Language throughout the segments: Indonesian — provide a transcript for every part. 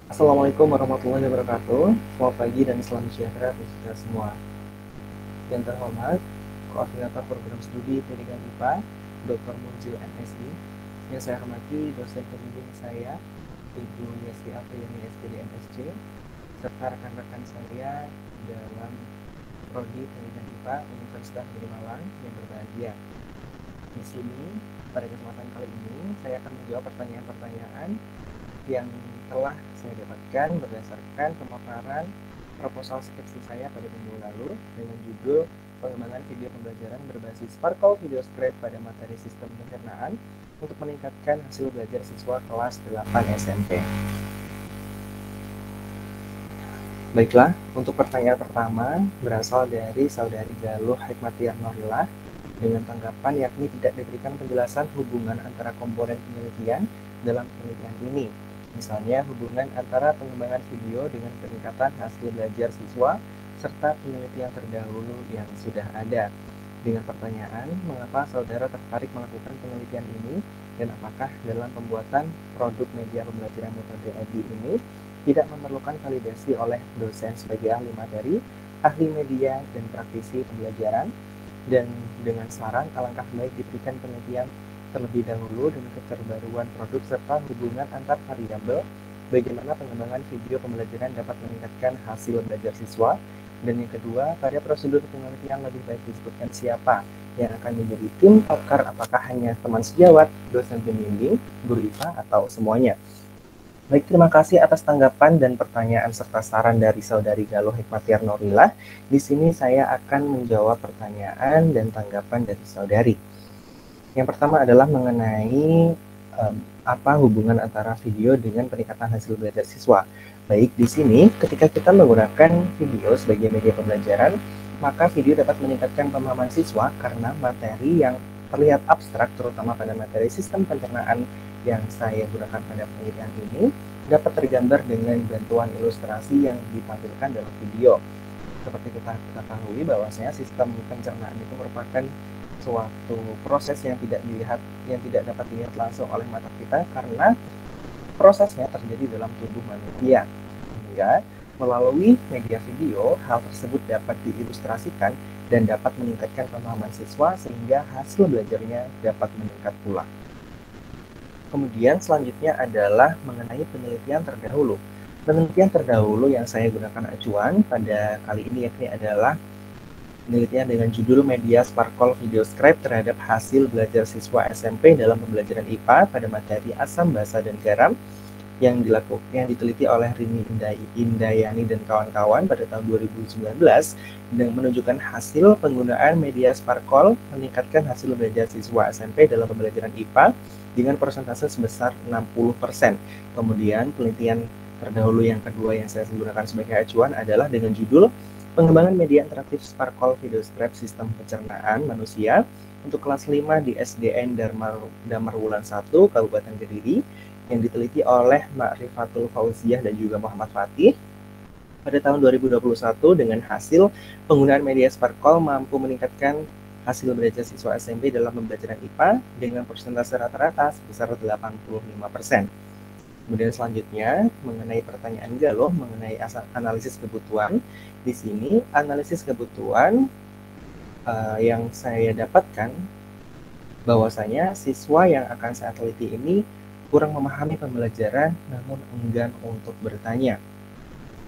Assalamualaikum warahmatullahi wabarakatuh. Selamat pagi dan salam sejahtera untuk kita semua. Yang terhormat, Koordinator Program Studi Pendidikan IPA, Dr. Munzil MSI. Yang saya hormati dosen pembimbing saya, Ibu Yesti Afriani SPD MSc, serta rekan-rekan saya dalam Prodi Pendidikan IPA Universitas Negeri Malang yang berbahagia. Di sini, pada kesempatan kali ini, saya akan menjawab pertanyaan-pertanyaan yang telah saya dapatkan berdasarkan pemaparan proposal skripsi saya pada minggu lalu dengan judul pengembangan video pembelajaran berbasis Sparkle Video Script pada materi sistem pencernaan untuk meningkatkan hasil belajar siswa kelas 8 SMP. Baiklah, untuk pertanyaan pertama berasal dari saudari Galuh Hikmatiar Norilah dengan tanggapan yakni tidak diberikan penjelasan hubungan antara komponen penelitian dalam penelitian ini. Misalnya hubungan antara pengembangan video dengan peningkatan hasil belajar siswa serta penelitian terdahulu yang sudah ada. Dengan pertanyaan, mengapa saudara tertarik melakukan penelitian ini dan apakah dalam pembuatan produk media pembelajaran metode EDI ini tidak memerlukan validasi oleh dosen sebagai ahli materi, ahli media, dan praktisi pembelajaran, dan dengan saran alangkah baik diberikan penelitian terlebih dahulu dengan keterbaruan produk serta hubungan antar variabel, bagaimana pengembangan video pembelajaran dapat meningkatkan hasil belajar siswa, dan yang kedua, pada prosedur penelitian lebih baik disebutkan siapa yang akan menjadi tim pakar, apakah hanya teman sejawat, dosen pembimbing, guru IPA, atau semuanya. Baik, terima kasih atas tanggapan dan pertanyaan serta saran dari saudari Galuh Hikmatiar Norilah. Di sini saya akan menjawab pertanyaan dan tanggapan dari saudari. Yang pertama adalah mengenai apa hubungan antara video dengan peningkatan hasil belajar siswa. Baik, di sini ketika kita menggunakan video sebagai media pembelajaran, maka video dapat meningkatkan pemahaman siswa karena materi yang terlihat abstrak, terutama pada materi sistem pencernaan yang saya gunakan pada penelitian ini, dapat tergambar dengan bantuan ilustrasi yang ditampilkan dalam video. Seperti kita ketahui bahwasanya sistem pencernaan itu merupakan suatu proses yang tidak dapat dilihat langsung oleh mata kita karena prosesnya terjadi dalam tubuh manusia. Sehingga melalui media video, hal tersebut dapat diilustrasikan dan dapat meningkatkan pemahaman siswa sehingga hasil belajarnya dapat meningkat pula. Kemudian selanjutnya adalah mengenai penelitian terdahulu. Penelitian terdahulu yang saya gunakan acuan pada kali ini yakni adalah penelitian dengan judul Media Sparkle Video Script terhadap hasil belajar siswa SMP dalam pembelajaran IPA pada materi asam basa dan garam yang diteliti oleh Rini Indayani dan kawan-kawan pada tahun 2019 dan menunjukkan hasil penggunaan media Sparkle meningkatkan hasil belajar siswa SMP dalam pembelajaran IPA dengan persentase sebesar 60%. Kemudian penelitian terdahulu yang kedua yang saya gunakan sebagai acuan adalah dengan judul Pengembangan Media Interaktif Sparkle Video Script Sistem Pencernaan Manusia untuk kelas 5 di SDN Damarwulan 1, Kabupaten Kediri, yang diteliti oleh Ma'rifatul Fauziah dan juga Muhammad Fatih pada tahun 2021 dengan hasil penggunaan media Sparkle mampu meningkatkan hasil belajar siswa SMP dalam pembelajaran IPA dengan persentase rata-rata sebesar 85%. Kemudian selanjutnya mengenai pertanyaan Galuh mengenai analisis kebutuhan. Di sini analisis kebutuhan yang saya dapatkan bahwasanya siswa yang akan saya teliti ini kurang memahami pembelajaran namun enggan untuk bertanya,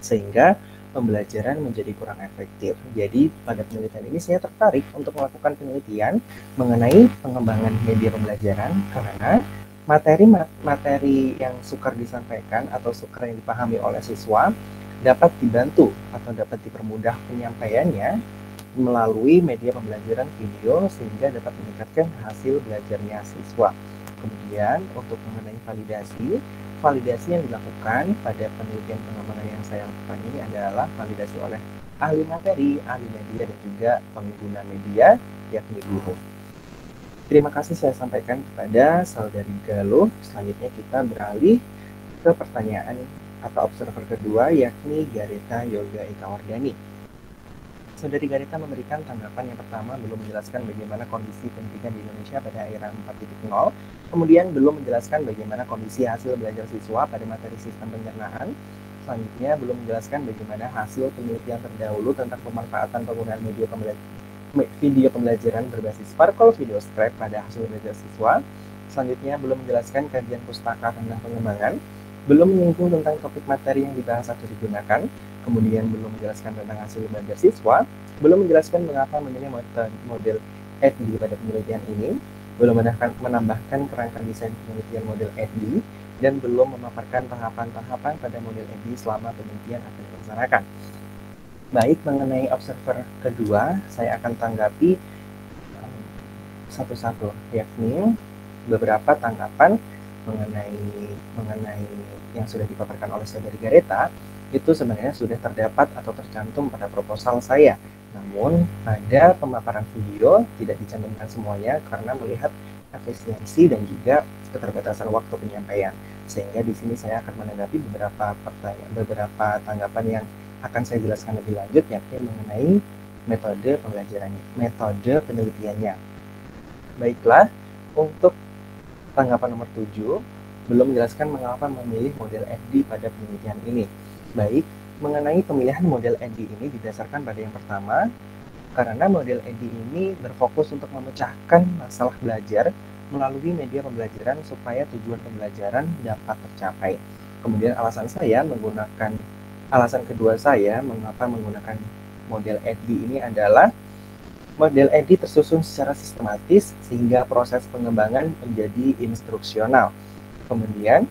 sehingga pembelajaran menjadi kurang efektif. Jadi pada penelitian ini saya tertarik untuk melakukan penelitian mengenai pengembangan media pembelajaran karena materi yang sukar disampaikan atau sukar yang dipahami oleh siswa dapat dibantu atau dapat dipermudah penyampaiannya melalui media pembelajaran video sehingga dapat meningkatkan hasil belajarnya siswa. Kemudian untuk mengenai validasi yang dilakukan pada penelitian pengembangan yang saya lakukan ini adalah validasi oleh ahli materi, ahli media, dan juga pengguna media, yakni guru. Terima kasih saya sampaikan kepada saudari Galuh. Selanjutnya kita beralih ke pertanyaan atau observer kedua, yakni Gareta Yoga Ikawardani. Saudari Gareta memberikan tanggapan yang pertama belum menjelaskan bagaimana kondisi pendidikan di Indonesia pada era 4.0, kemudian belum menjelaskan bagaimana kondisi hasil belajar siswa pada materi sistem pencernaan, selanjutnya belum menjelaskan bagaimana hasil penelitian terdahulu tentang pemanfaatan penggunaan video pembelajaran berbasis Sparkle Video Scrap pada hasil belajar siswa, selanjutnya belum menjelaskan kajian pustaka tentang pengembangan, belum menyinggung tentang topik materi yang dibahas atau digunakan, kemudian belum menjelaskan tentang hasil belajar siswa, belum menjelaskan mengapa memilih model EDDI pada penelitian ini, belum menambahkan kerangka desain penelitian model EDDI, dan belum memaparkan tahapan-tahapan pada model EDDI selama penelitian akan dilaksanakan. Baik, mengenai observer kedua, saya akan tanggapi satu-satu, yakni beberapa tanggapan mengenai yang sudah dipaparkan oleh saudari Gareta itu sebenarnya sudah terdapat atau tercantum pada proposal saya. Namun pada pemaparan video tidak dicantumkan semuanya karena melihat efisiensi dan juga keterbatasan waktu penyampaian. Sehingga di sini saya akan menanggapi beberapa tanggapan yang akan saya jelaskan lebih lanjut, yakni mengenai metode penelitiannya. Baiklah, untuk tanggapan nomor 7, belum menjelaskan mengapa memilih model EDDI pada penelitian ini. Baik, mengenai pemilihan model EDDI ini didasarkan pada yang pertama, karena model EDDI ini berfokus untuk memecahkan masalah belajar melalui media pembelajaran supaya tujuan pembelajaran dapat tercapai. Kemudian alasan kedua saya mengapa menggunakan model EDDI ini adalah model EDDI tersusun secara sistematis sehingga proses pengembangan menjadi instruksional. Kemudian,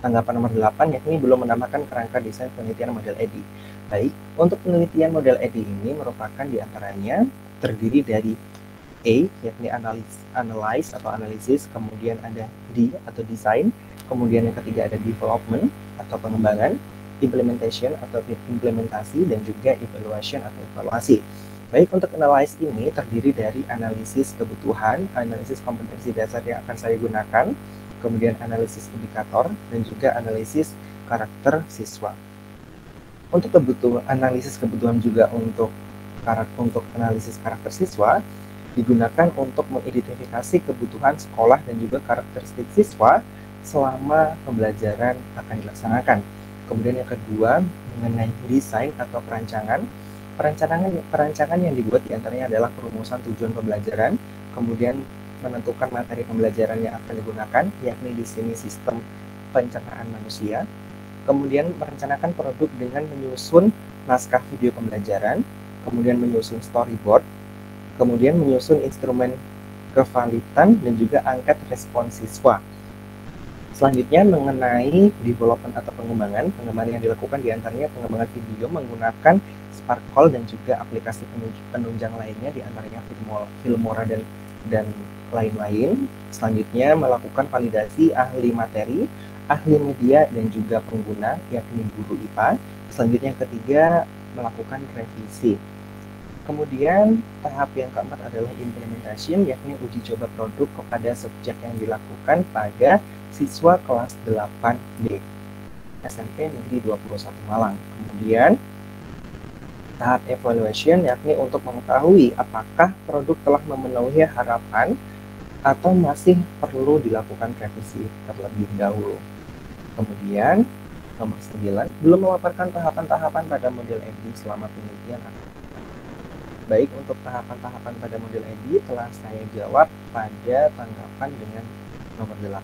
tanggapan nomor 8 yakni belum menambahkan kerangka desain penelitian model EDDI. Baik, untuk penelitian model EDDI ini merupakan diantaranya terdiri dari A, yakni analyze atau analisis, kemudian ada D atau design, kemudian yang ketiga ada development atau pengembangan, implementation atau implementasi, dan juga evaluation atau evaluasi. Baik, untuk analyze ini terdiri dari analisis kebutuhan, analisis kompetensi dasar yang akan saya gunakan, kemudian analisis indikator, dan juga analisis karakter siswa. Untuk analisis kebutuhan juga untuk analisis karakter siswa digunakan untuk mengidentifikasi kebutuhan sekolah dan juga karakteristik siswa selama pembelajaran akan dilaksanakan. Kemudian yang kedua, mengenai desain atau perancangan. Perancangan yang dibuat diantaranya adalah perumusan tujuan pembelajaran, kemudian menentukan materi pembelajaran yang akan digunakan, yakni di sini sistem pencernaan manusia, kemudian merencanakan produk dengan menyusun naskah video pembelajaran, kemudian menyusun storyboard, kemudian menyusun instrumen kevalitan, dan juga angket respons siswa. Selanjutnya mengenai development atau pengembangan yang dilakukan diantaranya pengembangan video menggunakan Sparkle dan juga aplikasi penunjang lainnya diantaranya Filmora dan lain-lain. Selanjutnya melakukan validasi ahli materi, ahli media, dan juga pengguna yakni guru IPA. Selanjutnya yang ketiga melakukan revisi. Kemudian tahap yang keempat adalah implementation, yakni uji coba produk kepada subjek yang dilakukan pada siswa kelas 8D SMP Negeri 21 Malang. Kemudian tahap evaluation, yakni untuk mengetahui apakah produk telah memenuhi harapan atau masih perlu dilakukan revisi terlebih dahulu. Kemudian nomor 9, belum memaparkan tahapan-tahapan pada model EDDI selama penelitian. Baik, untuk tahapan-tahapan pada model EDDI telah saya jawab pada tanggapan dengan nomor 8.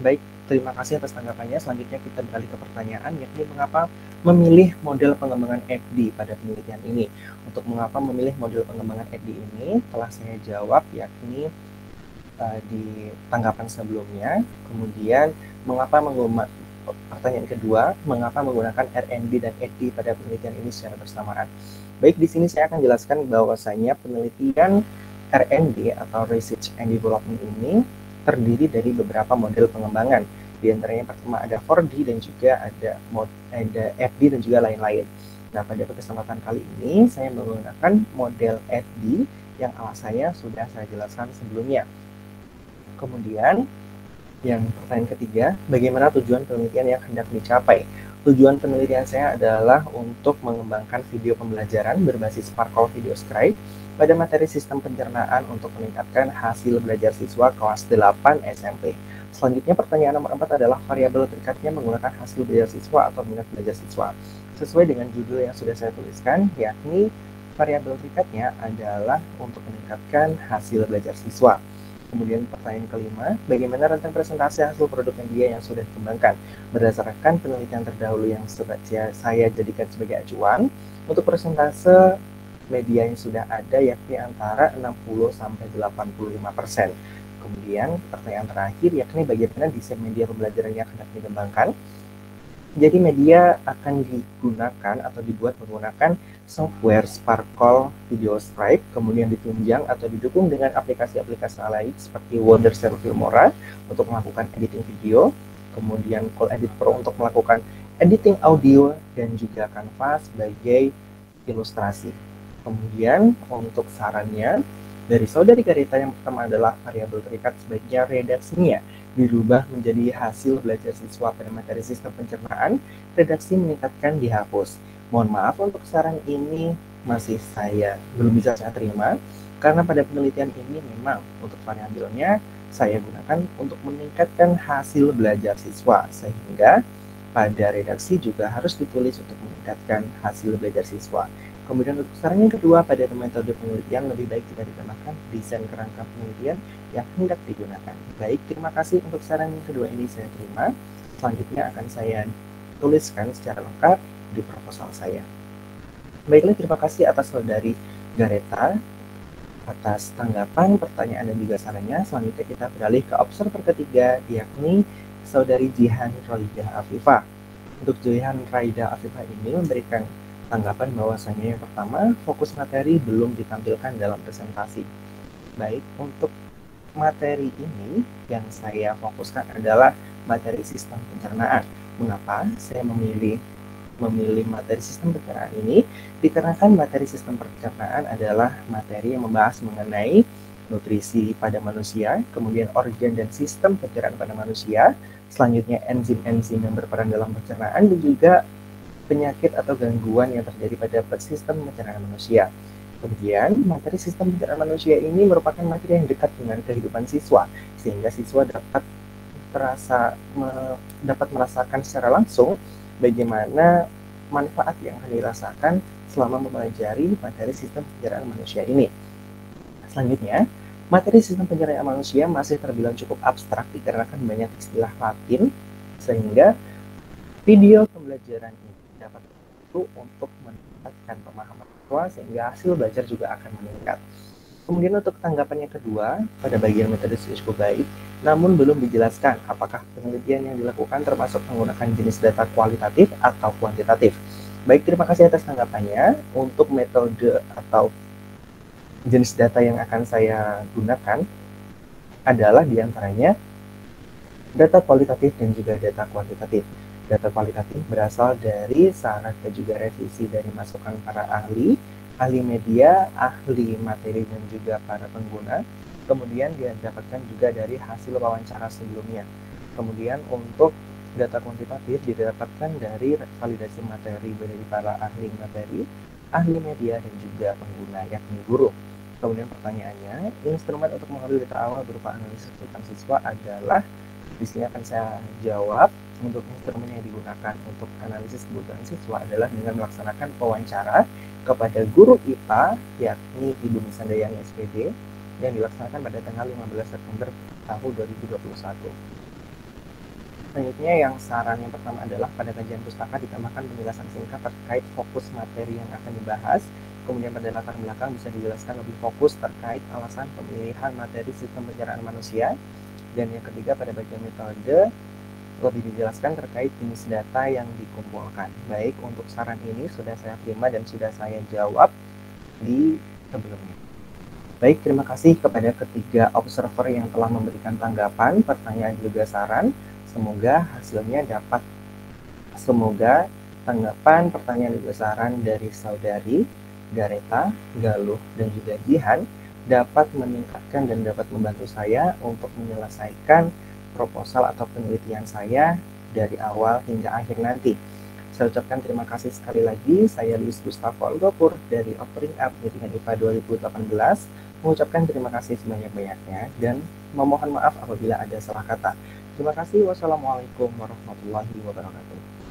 Baik, terima kasih atas tanggapannya. Selanjutnya kita beralih ke pertanyaan, yakni mengapa memilih model pengembangan EDDI pada penelitian ini. Untuk mengapa memilih model pengembangan EDDI ini telah saya jawab, yakni di tanggapan sebelumnya. Kemudian pertanyaan kedua, mengapa menggunakan R&D dan EDDI pada penelitian ini secara bersamaan. Baik, di sini saya akan jelaskan bahwasanya penelitian R&D atau Research and Development ini terdiri dari beberapa model pengembangan. Di antaranya pertama ada 4D dan juga ada FD dan juga lain-lain. Nah, pada kesempatan kali ini saya menggunakan model FD yang alasannya sudah saya jelaskan sebelumnya. Kemudian yang pertanyaan ketiga, bagaimana tujuan penelitian yang hendak dicapai? Tujuan penelitian saya adalah untuk mengembangkan video pembelajaran berbasis Sparkle Video Scribe pada materi sistem pencernaan untuk meningkatkan hasil belajar siswa kelas 8 SMP. Selanjutnya pertanyaan nomor 4 adalah variabel terikatnya menggunakan hasil belajar siswa atau minat belajar siswa. Sesuai dengan judul yang sudah saya tuliskan, yakni variabel terikatnya adalah untuk meningkatkan hasil belajar siswa. Kemudian pertanyaan kelima, bagaimana rentang presentasi hasil produk media yang sudah dikembangkan? Berdasarkan penelitian terdahulu yang saya jadikan sebagai acuan, untuk persentase media yang sudah ada yakni antara 60-85%. Kemudian pertanyaan terakhir yakni bagaimana desain media pembelajaran yang hendak dikembangkan? Jadi media akan digunakan atau dibuat menggunakan software Sparkle Video Scribe, kemudian ditunjang atau didukung dengan aplikasi-aplikasi lain seperti Wondershare Filmora untuk melakukan editing video, kemudian CallEdit Pro untuk melakukan editing audio, dan juga Canva sebagai ilustrasi. Kemudian untuk sarannya, dari saudari Gareta yang pertama adalah variabel terikat sebaiknya redaksinya dirubah menjadi hasil belajar siswa pada materi sistem pencernaan, redaksi meningkatkan dihapus. Mohon maaf untuk saran ini saya belum bisa saya terima, karena pada penelitian ini memang untuk variabelnya saya gunakan untuk meningkatkan hasil belajar siswa, sehingga pada redaksi juga harus ditulis untuk meningkatkan hasil belajar siswa. Kemudian untuk saran yang kedua, pada metode penelitian lebih baik jika ditambahkan desain kerangka penelitian yang hendak digunakan. Baik, terima kasih untuk saran yang kedua ini saya terima. Selanjutnya akan saya tuliskan secara lengkap di proposal saya. Baiklah, terima kasih atas saudari Gareta atas tanggapan, pertanyaan, dan juga sarannya. Selanjutnya kita beralih ke observer ketiga, yakni saudari Jihan Raidah Afifah. Untuk Jihan Raidah Afifah ini memberikan tanggapan bahwasanya yang pertama, fokus materi belum ditampilkan dalam presentasi. Baik, untuk materi ini yang saya fokuskan adalah materi sistem pencernaan. Mengapa saya memilih materi sistem pencernaan ini? Dikarenakan materi sistem pencernaan adalah materi yang membahas mengenai nutrisi pada manusia, kemudian organ dan sistem pencernaan pada manusia, selanjutnya enzim-enzim yang berperan dalam pencernaan, dan juga penyakit atau gangguan yang terjadi pada sistem pencernaan manusia. Kemudian, materi sistem pencernaan manusia ini merupakan materi yang dekat dengan kehidupan siswa, sehingga siswa dapat merasakan secara langsung bagaimana manfaat yang akan dirasakan selama mempelajari materi sistem pencernaan manusia ini. Selanjutnya, materi sistem pencernaan manusia masih terbilang cukup abstrak dikarenakan banyak istilah Latin, sehingga video pembelajaran ini dapat membantu untuk meningkatkan pemahaman siswa sehingga hasil belajar juga akan meningkat. Kemudian untuk tanggapan yang kedua, pada bagian metode cukup baik, namun belum dijelaskan apakah penelitian yang dilakukan termasuk menggunakan jenis data kualitatif atau kuantitatif. Baik, terima kasih atas tanggapannya. Untuk metode atau jenis data yang akan saya gunakan adalah diantaranya data kualitatif dan juga data kuantitatif. Data kualitatif berasal dari saran dan juga revisi dari masukan para ahli media, ahli materi, dan juga para pengguna. Kemudian didapatkan juga dari hasil wawancara sebelumnya. Kemudian untuk data kuantitatif didapatkan dari validasi materi dari para ahli materi, ahli media, dan juga pengguna, yakni guru. Kemudian pertanyaannya, instrumen untuk mengambil data awal berupa analisis tentang siswa adalah, di sini akan saya jawab, untuk instrumen yang digunakan untuk analisis kebutuhan siswa adalah dengan melaksanakan wawancara kepada guru IPA, yakni Ibu Misandayani SPD, yang dilaksanakan pada tanggal 15 September tahun 2021. Selanjutnya yang saran yang pertama adalah pada kajian pustaka ditambahkan penjelasan singkat terkait fokus materi yang akan dibahas. Kemudian pada latar belakang bisa dijelaskan lebih fokus terkait alasan pemilihan materi sistem pencernaan manusia. Dan yang ketiga pada bagian metode lebih dijelaskan terkait jenis data yang dikumpulkan. Baik, untuk saran ini sudah saya terima dan sudah saya jawab di sebelumnya. Baik, terima kasih kepada ketiga observer yang telah memberikan tanggapan, pertanyaan, juga saran. Semoga tanggapan, pertanyaan, juga saran dari saudari Gareta, Galuh, dan juga Jihan dapat meningkatkan dan dapat membantu saya untuk menyelesaikan proposal atau penelitian saya dari awal hingga akhir nanti. Saya ucapkan terima kasih sekali lagi. Saya Luis Gustavo Algopur dari Offering Up Bimbingan IPA 2018 mengucapkan terima kasih sebanyak-banyaknya dan memohon maaf apabila ada salah kata. Terima kasih. Wassalamualaikum warahmatullahi wabarakatuh.